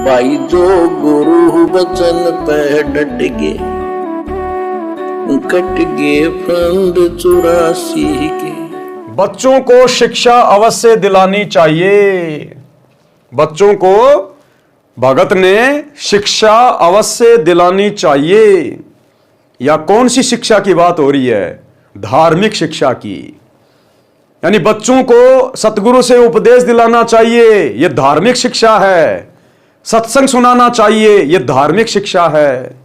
भाई जो गुरु वचन पे डट गे, कट गे फंद 84 के। बच्चों को शिक्षा अवश्य दिलानी चाहिए। बच्चों को भगत ने शिक्षा अवश्य दिलानी चाहिए। या कौन सी शिक्षा की बात हो रही है? धार्मिक शिक्षा की। यानी बच्चों को सतगुरु से उपदेश दिलाना चाहिए, यह धार्मिक शिक्षा है। सत्संग सुनाना चाहिए, यह धार्मिक शिक्षा है।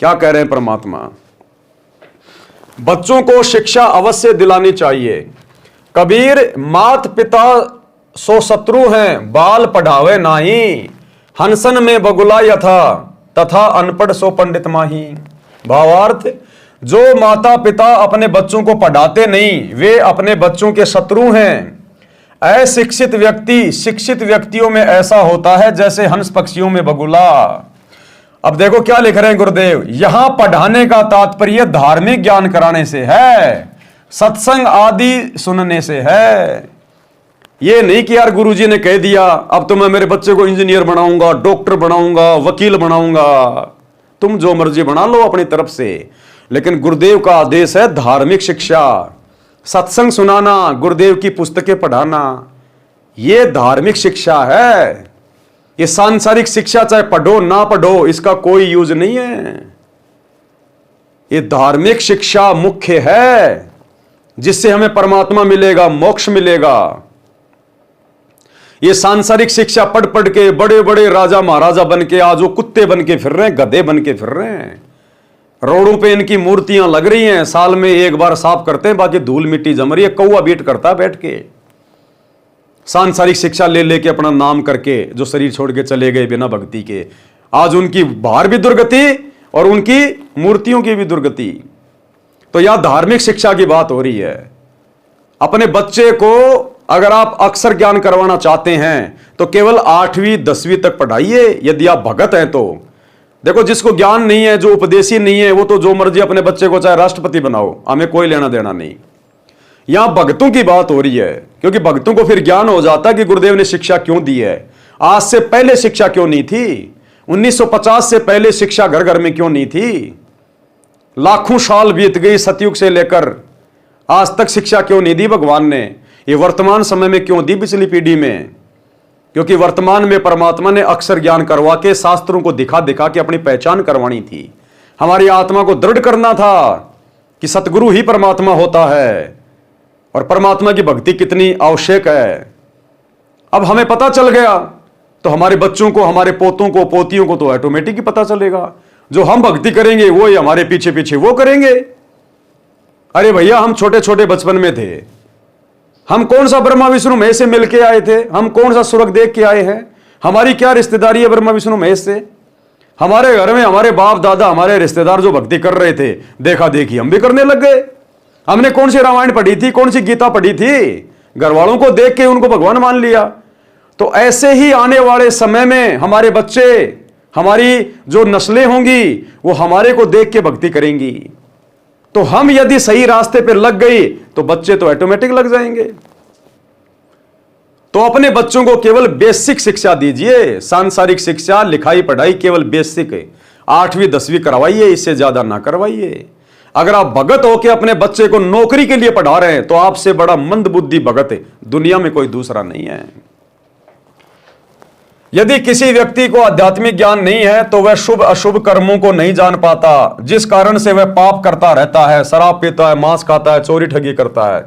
क्या कह रहे हैं परमात्मा? बच्चों को शिक्षा अवश्य दिलानी चाहिए। कबीर मात पिता सो शत्रु हैं, बाल पढ़ावे नाही। हंसन में बगुला यथा, तथा अनपढ़ सो पंडित माही। भावार्थ, जो माता पिता अपने बच्चों को पढ़ाते नहीं, वे अपने बच्चों के शत्रु हैं। अशिक्षित व्यक्ति शिक्षित व्यक्तियों में ऐसा होता है जैसे हंस पक्षियों में बगुला। अब देखो क्या लिख रहे हैं गुरुदेव, यहां पढ़ाने का तात्पर्य धार्मिक ज्ञान कराने से है, सत्संग आदि सुनने से है। ये नहीं कि यार गुरुजी ने कह दिया अब तो मैं मेरे बच्चे को इंजीनियर बनाऊंगा, डॉक्टर बनाऊंगा, वकील बनाऊंगा। तुम जो मर्जी बना लो अपनी तरफ से, लेकिन गुरुदेव का आदेश है धार्मिक शिक्षा, सत्संग सुनाना, गुरुदेव की पुस्तकें पढ़ाना। यह धार्मिक शिक्षा है। ये सांसारिक शिक्षा चाहे पढ़ो ना पढ़ो, इसका कोई यूज नहीं है। ये धार्मिक शिक्षा मुख्य है, जिससे हमें परमात्मा मिलेगा, मोक्ष मिलेगा। ये सांसारिक शिक्षा पढ़ पढ़ के बड़े बड़े राजा महाराजा बन के आज वो कुत्ते बन के फिर रहे हैं, गधे बन के फिर रहे हैं। रोडों पे इनकी मूर्तियां लग रही हैं, साल में एक बार साफ करते हैं, बाकी धूल मिट्टी जम रही है। कौवा बीट करता बैठ के, सांसारिक शिक्षा ले लेके अपना नाम करके जो शरीर छोड़ के चले गए बिना भक्ति के, आज उनकी बाहर भी दुर्गति और उनकी मूर्तियों की भी दुर्गति। तो यह धार्मिक शिक्षा की बात हो रही है। अपने बच्चे को अगर आप अक्षर ज्ञान करवाना चाहते हैं तो केवल 8वीं 10वीं तक पढ़ाइए, यदि आप भगत हैं तो। देखो, जिसको ज्ञान नहीं है, जो उपदेशी नहीं है, वो तो जो मर्जी अपने बच्चे को चाहे राष्ट्रपति बनाओ, हमें कोई लेना देना नहीं। यहां भक्तों की बात हो रही है, क्योंकि भक्तों को फिर ज्ञान हो जाता है कि गुरुदेव ने शिक्षा क्यों दी है। आज से पहले शिक्षा क्यों नहीं थी? 1950 से पहले शिक्षा घर घर में क्यों नहीं थी? लाखों साल बीत गई सतयुग से लेकर आज तक शिक्षा क्यों नहीं दी भगवान ने? ये वर्तमान समय में क्यों दी पिछली पीढ़ी में? क्योंकि वर्तमान में परमात्मा ने अक्षर ज्ञान करवा के शास्त्रों को दिखा दिखा के अपनी पहचान करवानी थी। हमारी आत्मा को दृढ़ करना था कि सतगुरु ही परमात्मा होता है और परमात्मा की भक्ति कितनी आवश्यक है। अब हमें पता चल गया तो हमारे बच्चों को, हमारे पोतों को, पोतियों को तो ऑटोमेटिक ही पता चलेगा। जो हम भक्ति करेंगे वो ही हमारे पीछे पीछे वो करेंगे। अरे भैया, हम छोटे छोटे बचपन में थे, हम कौन सा ब्रह्मा विष्णु महेश से मिलके आए थे? हम कौन सा स्वर्ग देख के आए हैं? हमारी क्या रिश्तेदारी है ब्रह्मा विष्णु महेश से? हमारे घर में हमारे बाप दादा, हमारे रिश्तेदार जो भक्ति कर रहे थे, देखा देखी हम भी करने लग गए। हमने कौन सी रामायण पढ़ी थी, कौन सी गीता पढ़ी थी? घर वालों को देख के उनको भगवान मान लिया। तो ऐसे ही आने वाले समय में हमारे बच्चे, हमारी जो नस्लें होंगी, वो हमारे को देख के भक्ति करेंगी। तो हम यदि सही रास्ते पर लग गई तो बच्चे तो ऑटोमेटिक लग जाएंगे। तो अपने बच्चों को केवल बेसिक शिक्षा दीजिए, सांसारिक शिक्षा, लिखाई पढ़ाई केवल बेसिक 8वीं 10वीं करवाइए, इससे ज्यादा ना करवाइए। अगर आप भगत होकर अपने बच्चे को नौकरी के लिए पढ़ा रहे हैं तो आपसे बड़ा मंदबुद्धि भगत दुनिया में कोई दूसरा नहीं है। यदि किसी व्यक्ति को आध्यात्मिक ज्ञान नहीं है तो वह शुभ अशुभ कर्मों को नहीं जान पाता, जिस कारण से वह पाप करता रहता है, शराब पीता है, मांस खाता है, चोरी ठगी करता है।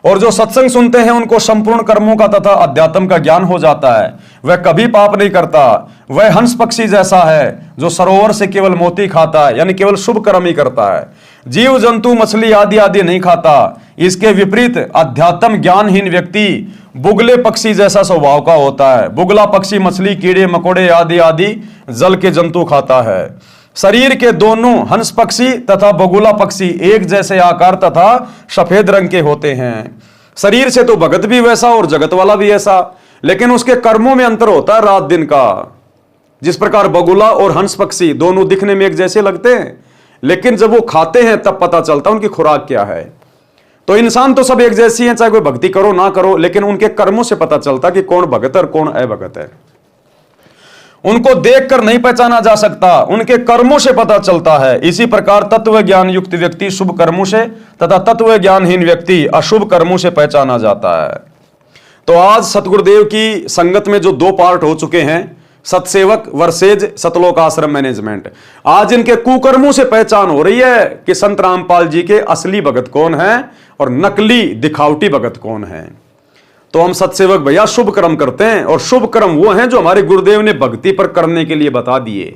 और जो सत्संग सुनते हैं उनको संपूर्ण कर्मों का तथा अध्यात्म का ज्ञान हो जाता है, वह कभी पाप नहीं करता। वह हंस पक्षी जैसा है जो सरोवर से केवल मोती खाता है, यानी केवल शुभ कर्म ही करता है। जीव जंतु मछली आदि आदि नहीं खाता। इसके विपरीत अध्यात्म ज्ञानहीन व्यक्ति बुगले पक्षी जैसा स्वभाव का होता है। बुगला पक्षी मछली, कीड़े मकोड़े आदि आदि जल के जंतु खाता है। शरीर के दोनों हंस पक्षी तथा बगुला पक्षी एक जैसे आकार तथा सफेद रंग के होते हैं। शरीर से तो भगत भी वैसा और जगत वाला भी ऐसा, लेकिन उसके कर्मों में अंतर होता है रात दिन का। जिस प्रकार बगुला और हंस पक्षी दोनों दिखने में एक जैसे लगते हैं, लेकिन जब वो खाते हैं तब पता चलता है उनकी खुराक क्या है। तो इंसान तो सब एक जैसी हैं, चाहे कोई भक्ति करो ना करो, लेकिन उनके कर्मों से पता चलता कि कौन भगत है और कौन अभगत है। उनको देखकर नहीं पहचाना जा सकता, उनके कर्मों से पता चलता है। इसी प्रकार तत्व ज्ञान युक्त व्यक्ति शुभ कर्मों से तथा तत्व ज्ञानहीन व्यक्ति अशुभ कर्मों से पहचाना जाता है। तो आज सतगुरुदेव की संगत में जो 2 पार्ट हो चुके हैं, सतसेवक वर्सेज सतलोक आश्रम मैनेजमेंट, आज इनके कुकर्मों से पहचान हो रही है कि संत रामपाल जी के असली भगत कौन है और नकली दिखावटी भगत कौन है। तो हम सतसेवक भैया शुभ कर्म करते हैं, और शुभ कर्म वो हैं जो हमारे गुरुदेव ने भक्ति पर करने के लिए बता दिए।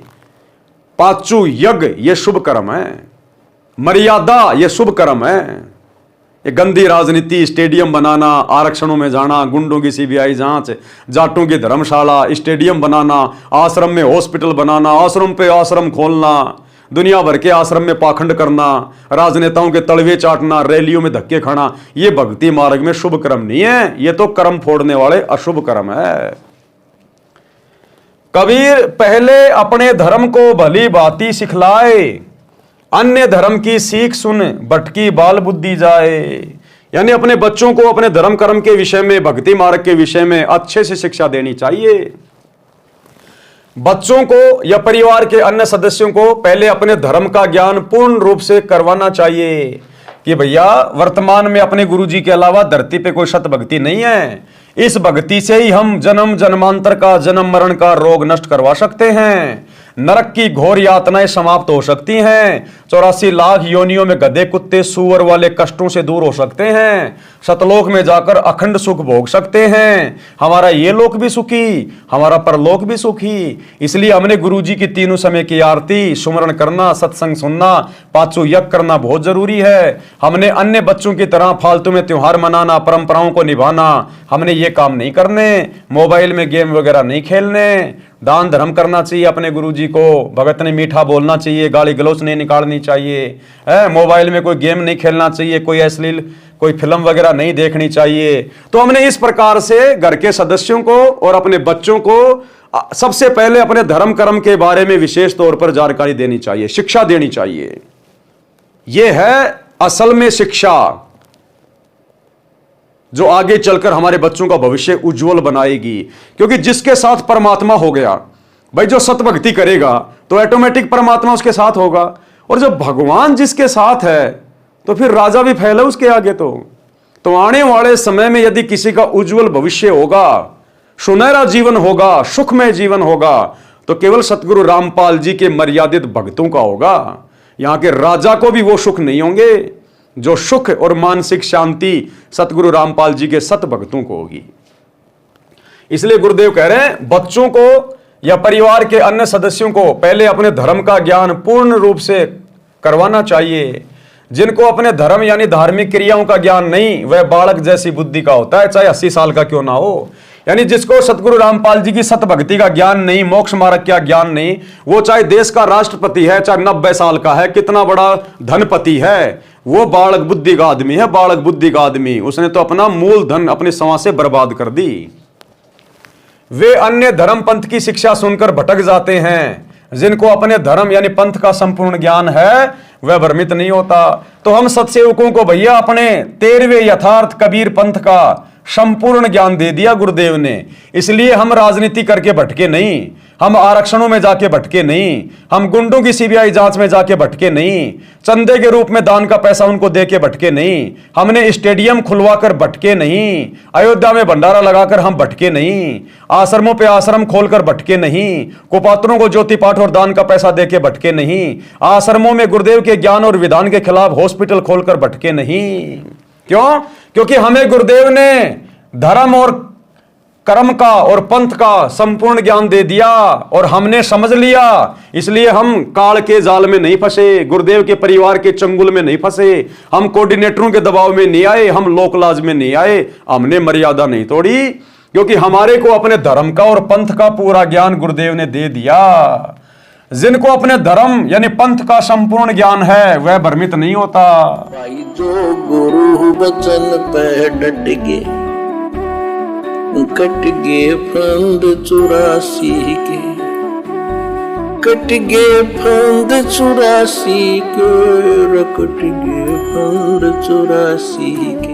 पांचू यज्ञ ये शुभ कर्म है, मर्यादा ये शुभ कर्म है। ये गंदी राजनीति, स्टेडियम बनाना, आरक्षणों में जाना, गुंडों की सीबीआई जांच, जाटों की धर्मशाला, स्टेडियम बनाना, आश्रम में हॉस्पिटल बनाना, आश्रम पे आश्रम खोलना, दुनिया भर के आश्रम में पाखंड करना, राजनेताओं के तलवे चाटना, रैलियों में धक्के खाना, ये भक्ति मार्ग में शुभ कर्म नहीं है, ये तो कर्म फोड़ने वाले अशुभ कर्म है। कबीर पहले अपने धर्म को भली भांति सिखलाए, अन्य धर्म की सीख सुन भटकी बाल बुद्धि जाए। यानी अपने बच्चों को अपने धर्म कर्म के विषय में, भक्ति मार्ग के विषय में अच्छे से शिक्षा देनी चाहिए। बच्चों को या परिवार के अन्य सदस्यों को पहले अपने धर्म का ज्ञान पूर्ण रूप से करवाना चाहिए कि भैया वर्तमान में अपने गुरुजी के अलावा धरती पे कोई सत भक्ति नहीं है। इस भक्ति से ही हम जन्म जन्मांतर का, जन्म मरण का रोग नष्ट करवा सकते हैं, नरक की घोर यातनाएं समाप्त हो सकती हैं, 84 लाख योनियों में गधे कुत्ते सूअर वाले कष्टों से दूर हो सकते हैं, सतलोक में जाकर अखंड सुख भोग सकते हैं, हमारा ये लोक भी सुखी, हमारा परलोक भी सुखी। इसलिए हमने गुरुजी की 3 समय की आरती, सुमरण करना, सत्संग सुनना, 5 यज्ञ करना बहुत जरूरी है। हमने अन्य बच्चों की तरह फालतू में त्योहार मनाना, परंपराओं को निभाना, हमने ये काम नहीं करने। मोबाइल में गेम वगैरह नहीं खेलने, दान धर्म करना चाहिए अपने गुरुजी को, भगत ने मीठा बोलना चाहिए, गाली गलौच नहीं निकालनी चाहिए, मोबाइल में कोई गेम नहीं खेलना चाहिए, कोई अश्लील कोई फिल्म वगैरह नहीं देखनी चाहिए। तो हमने इस प्रकार से घर के सदस्यों को और अपने बच्चों को सबसे पहले अपने धर्म कर्म के बारे में विशेष तौर पर जानकारी देनी चाहिए, शिक्षा देनी चाहिए। यह है असल में शिक्षा जो आगे चलकर हमारे बच्चों का भविष्य उज्जवल बनाएगी। क्योंकि जिसके साथ परमात्मा हो गया भाई, जो सतभक्ति करेगा तो ऑटोमेटिक परमात्मा उसके साथ होगा, और जब भगवान जिसके साथ है तो फिर राजा भी फैला उसके आगे। तो आने वाले समय में यदि किसी का उज्जवल भविष्य होगा, सुनहरा जीवन होगा, सुखमय जीवन होगा, तो केवल सतगुरु रामपाल जी के मर्यादित भक्तों का होगा। यहां के राजा को भी वो सुख नहीं होंगे जो सुख और मानसिक शांति सतगुरु रामपाल जी के सत भक्तों को होगी। इसलिए गुरुदेव कह रहे हैं बच्चों को या परिवार के अन्य सदस्यों को पहले अपने धर्म का ज्ञान पूर्ण रूप से करवाना चाहिए। जिनको अपने धर्म यानी धार्मिक क्रियाओं का ज्ञान नहीं, वह बालक जैसी बुद्धि का होता है, चाहे 80 साल का क्यों ना हो। यानी जिसको सतगुरु रामपाल जी की सत भक्ति का ज्ञान नहीं, मोक्ष मार्ग का ज्ञान नहीं, वो चाहे देश का राष्ट्रपति है, चाहे 90 साल का है, कितना बड़ा धनपति है, वो बालक बुद्धि का आदमी है, बालक बुद्धि का आदमी। उसने तो अपना मूल धन अपने समाज से बर्बाद कर दी। वे अन्य धर्म पंथ की शिक्षा सुनकर भटक जाते हैं। जिनको अपने धर्म यानी पंथ का संपूर्ण ज्ञान है वह भ्रमित नहीं होता। तो हम सत्सेवकों को भैया अपने 13वें यथार्थ कबीर पंथ का संपूर्ण ज्ञान दे दिया गुरुदेव ने। इसलिए हम राजनीति करके भटके नहीं, हम आरक्षणों में जाके भटके नहीं, हम गुंडों की सीबीआई जांच में जाके भटके नहीं, चंदे के रूप में दान का पैसा उनको देके भटके नहीं, हमने स्टेडियम खुलवाकर भटके नहीं, अयोध्या में भंडारा लगाकर हम भटके नहीं, आश्रमों पे आश्रम खोलकर भटके नहीं, कुपात्रों को ज्योति पाठ और दान का पैसा देके भटके नहीं, आश्रमों में गुरुदेव के ज्ञान और विधान के खिलाफ हॉस्पिटल खोलकर भटके नहीं। क्यों? क्योंकि हमें गुरुदेव ने धर्म और कर्म का और पंथ का संपूर्ण ज्ञान दे दिया और हमने समझ लिया। इसलिए हम काल के जाल में नहीं फंसे, गुरुदेव के परिवार के चंगुल में नहीं फंसे, हम कोऑर्डिनेटरों के दबाव में नहीं आए, हम लोकलाज में नहीं आए, हमने मर्यादा नहीं तोड़ी, क्योंकि हमारे को अपने धर्म का और पंथ का पूरा ज्ञान गुरुदेव ने दे दिया। जिनको अपने धर्म यानी पंथ का संपूर्ण ज्ञान है वह भ्रमित नहीं होता। भाई जो गुरु बचन पे डट गे, कट गे फंद 84 के, कट गे फंद 84 के, कट गे फंद 84 के।